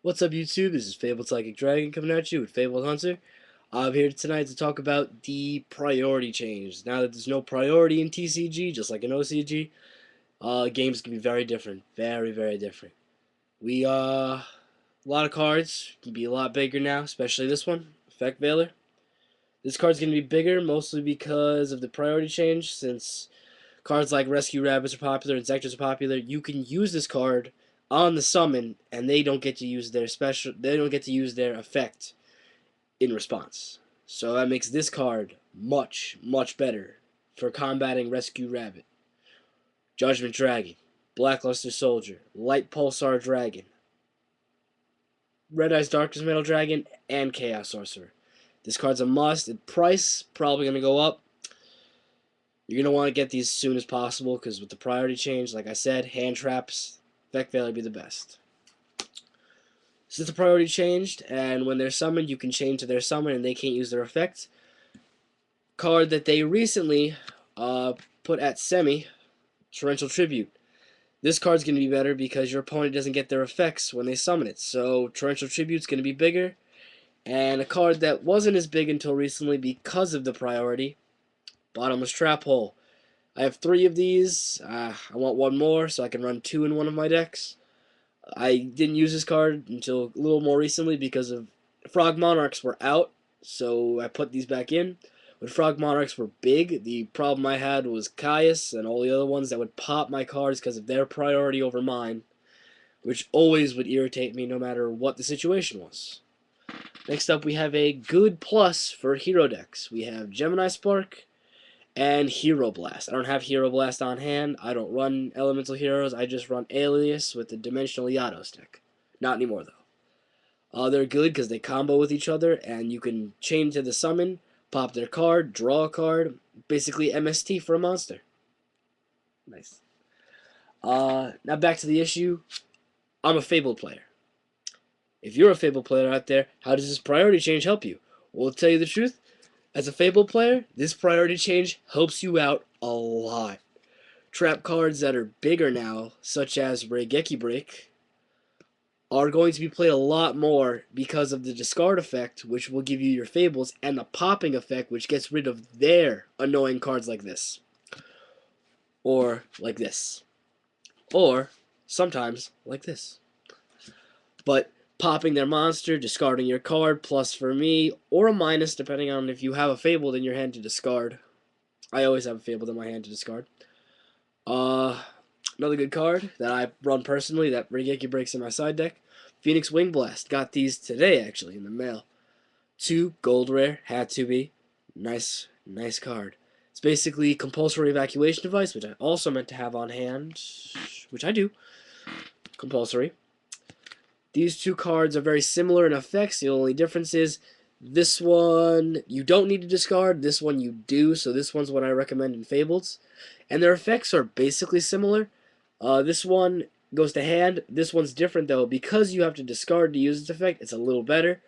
What's up, YouTube? This is Fabled Psychic Dragon coming at you with Fabled Hunter. I'm here tonight to talk about the priority change. Now that there's no priority in TCG, just like in OCG, games can be very different. Very, very different. A lot of cards can be a lot bigger now, especially this one, Effect Veiler. This card's going to be bigger mostly because of the priority change, since cards like Rescue Rabbits are popular and Sectors are popular. You can use this card on the summon, and they don't get to use their special. They don't get to use their effect in response. So that makes this card much, much better for combating Rescue Rabbit, Judgment Dragon, Blackluster Soldier, Light Pulsar Dragon, Red Eyes Darkness Metal Dragon, and Chaos Sorcerer. This card's a must. The price probably going to go up. You're going to want to get these as soon as possible because with the priority change, like I said, hand traps, Effect Veil would be the best. Since the priority changed, and when they're summoned, you can chain to their summon and they can't use their effect. Card that they recently put at semi, Torrential Tribute. This card's going to be better because your opponent doesn't get their effects when they summon it. So Torrential Tribute's going to be bigger. And a card that wasn't as big until recently because of the priority, Bottomless Trap Hole. I have 3 of these. I want one more so I can run 2 in one of my decks. I didn't use this card until a little more recently because of Frog Monarchs were out, so I put these back in. When Frog Monarchs were big, the problem I had was Caius and all the other ones that would pop my cards because of their priority over mine, which always would irritate me no matter what the situation was. Next up, we have a good plus for hero decks. We have Gemini Spark and Hero Blast. I don't have Hero Blast on hand. I don't run Elemental Heroes. I just run Alias with the Dimensional Yados deck. Not anymore, though. They're good because they combo with each other, and you can chain to the summon, pop their card, draw a card. Basically MST for a monster. Nice. Now back to the issue. I'm a Fabled player. If you're a Fabled player out there, how does this priority change help you? Well, to tell you the truth, as a Fabled player, this priority change helps you out a lot. Trap cards that are bigger now, such as Raigeki Break, are going to be played a lot more because of the discard effect, which will give you your Fables, and the popping effect, which gets rid of their annoying cards like this. Or like this. Or sometimes like this. But popping their monster, discarding your card, plus for me, or a minus depending on if you have a Fabled in your hand to discard. I always have a Fabled in my hand to discard. Another good card that I run personally that Raigeki Breaks in my side deck, Phoenix Wing Blast. Got these today actually in the mail. 2 gold rare, had to be. Nice card. It's basically compulsory evacuation device, which I also meant to have on hand, which I do. Compulsory. These 2 cards are very similar in effects. The only difference is this one you don't need to discard, this one you do, so this one's what I recommend in Fables. And their effects are basically similar. This one goes to hand. This one's different though. Because you have to discard to use its effect, it's a little better.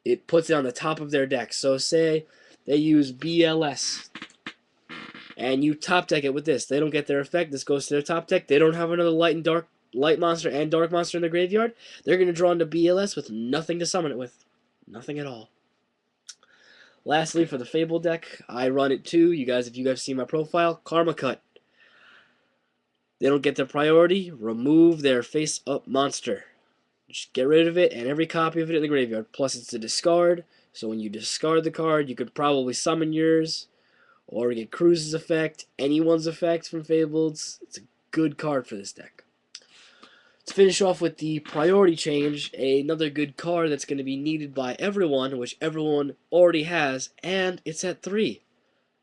It puts it on the top of their deck. So say they use BLS and you top deck it with this. They don't get their effect. This goes to their top deck. They don't have another light monster and dark monster in their graveyard. They're going to draw into BLS with nothing to summon it with. Nothing at all. Lastly, for the Fable deck, I run it too. You guys, if you guys see my profile, Karma Cut. They don't get their priority. Remove their face-up monster. Just get rid of it and every copy of it in the graveyard. Plus, it's a discard. So when you discard the card, you could probably summon yours. Or get Cruz's effect, anyone's effect from Fableds. It's a good card for this deck. To finish off with the priority change, another good card that's going to be needed by everyone, which everyone already has, and it's at 3.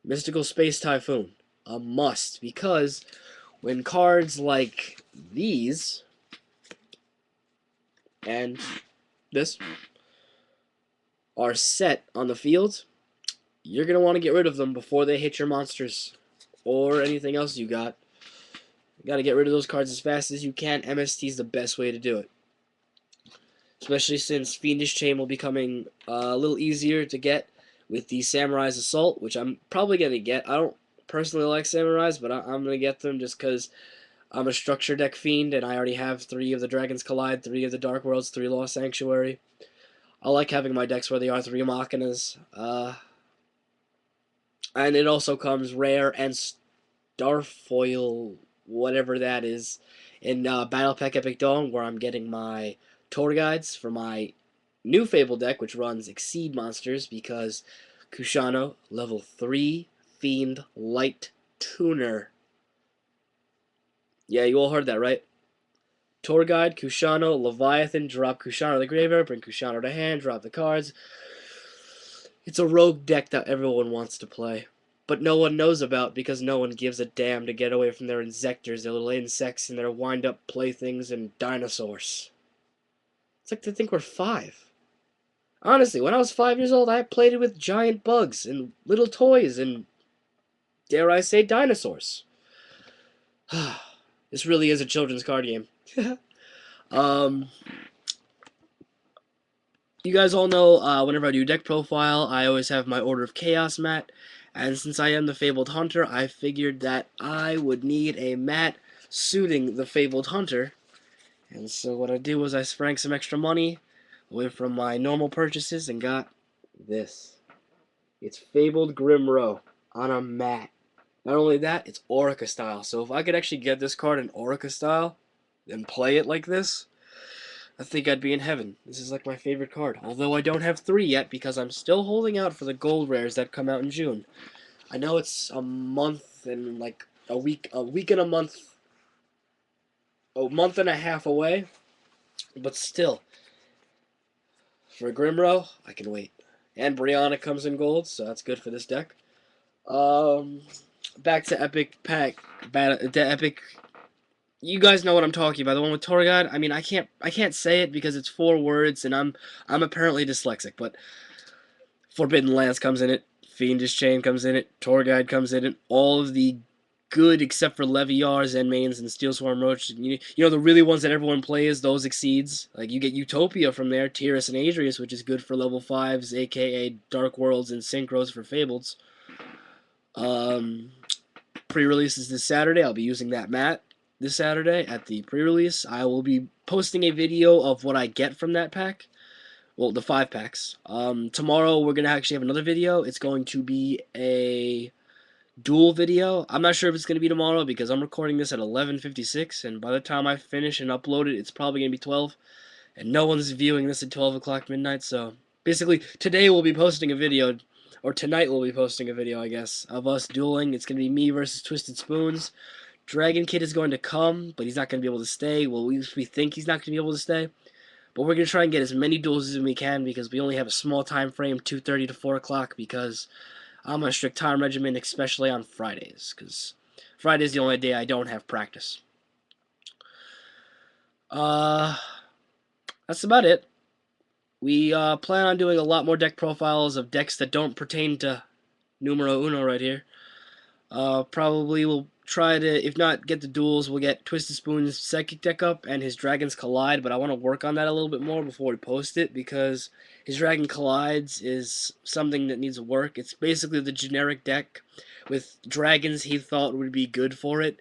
Mystical Space Typhoon. A must, because when cards like these, and this, are set on the field, you're going to want to get rid of them before they hit your monsters, or anything else you got. You got to get rid of those cards as fast as you can. MST is the best way to do it. Especially since Fiendish Chain will be coming a little easier to get with the Samurai's Assault, which I'm probably going to get. I don't personally like Samurais, but I'm going to get them just because I'm a structure deck fiend, and I already have 3 of the Dragons Collide, 3 of the Dark Worlds, 3 Lost Sanctuary. I like having my decks where they are 3 Machinas. And it also comes rare and Starfoil, whatever that is, in Battle Pack Epic Dawn, where I'm getting my tour guides for my new Fable deck, which runs Exceed monsters, because Kushano, level 3 Fiend Light Tuner. Yeah, you all heard that, right? Tour Guide, Kushano, Leviathan, drop Kushano to the graveyard, bring Kushano to hand, drop the cards. It's a rogue deck that everyone wants to play, but no one knows about because no one gives a damn to get away from their insectors, their little insects, and their wind-up playthings and dinosaurs. It's like they think we're 5. Honestly, when I was 5 years old, I played it with giant bugs and little toys and, dare I say, dinosaurs. This really is a children's card game. You guys all know, whenever I do deck profile, I always have my Order of Chaos mat, and since I am the Fabled Hunter, I figured that I would need a mat suiting the Fabled Hunter, and so what I did was I sprang some extra money away from my normal purchases and got this. It's Fabled Grimro on a mat. Not only that, it's Orica style, so if I could actually get this card in Orica style and play it like this, I think I'd be in heaven. This is like my favorite card. Although I don't have 3 yet because I'm still holding out for the gold rares that come out in June. I know it's a month and like a week and a month and a half away, but still. For Grimro, I can wait. And Brianna comes in gold, so that's good for this deck. Back to Epic Pack, the Epic. You guys know what I'm talking about. The one with Tour Guide. I mean, I can't say it because it's 4 words, and I'm apparently dyslexic. But Forbidden Lance comes in it. Fiendish Chain comes in it. Tour Guide comes in it. All of the good, except for Leviar, Zenmaines, and Steel Swarm Roach. You know the really ones that everyone plays. Those exceeds. Like you get Utopia from there. Tyrus and Adrius, which is good for level 5s, aka Dark Worlds and Synchros for Fableds. Pre-release is this Saturday. I'll be using that mat this Saturday at the pre-release. I will be posting a video of what I get from that pack. Well, the 5 packs. Tomorrow we're going to actually have another video. It's going to be a duel video. I'm not sure if it's going to be tomorrow because I'm recording this at 11:56, and by the time I finish and upload it, it's probably going to be 12. And no one's viewing this at 12 o'clock midnight, so basically today we'll be posting a video, or tonight we'll be posting a video, I guess, of us dueling. It's going to be me versus Twisted Spoons. Dragon Kid is going to come, but he's not going to be able to stay. Well, we think he's not going to be able to stay. But we're going to try and get as many duels as we can because we only have a small time frame, 2:30 to 4 o'clock, because I'm on a strict time regimen, especially on Fridays, because Friday's the only day I don't have practice. That's about it. We plan on doing a lot more deck profiles of decks that don't pertain to numero uno right here. Probably we'll try to, if not get the duels, we'll get Twisted Spoon's Psychic deck up and his Dragons Collide, but I want to work on that a little bit more before we post it, because his Dragon Collides is something that needs work. It's basically the generic deck with dragons he thought would be good for it.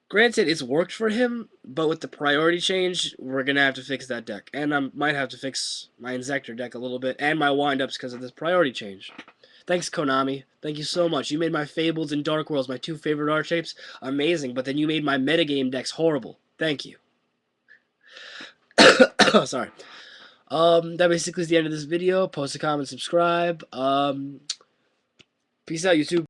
Granted, it's worked for him, but with the priority change, we're going to have to fix that deck. And I might have to fix my Insector deck a little bit, and my wind-ups because of this priority change. Thanks, Konami. Thank you so much. You made my Fables and Dark Worlds, my 2 favorite art shapes, amazing, but then you made my metagame decks horrible. Thank you. Sorry. That basically is the end of this video. Post a comment, subscribe. Peace out, YouTube.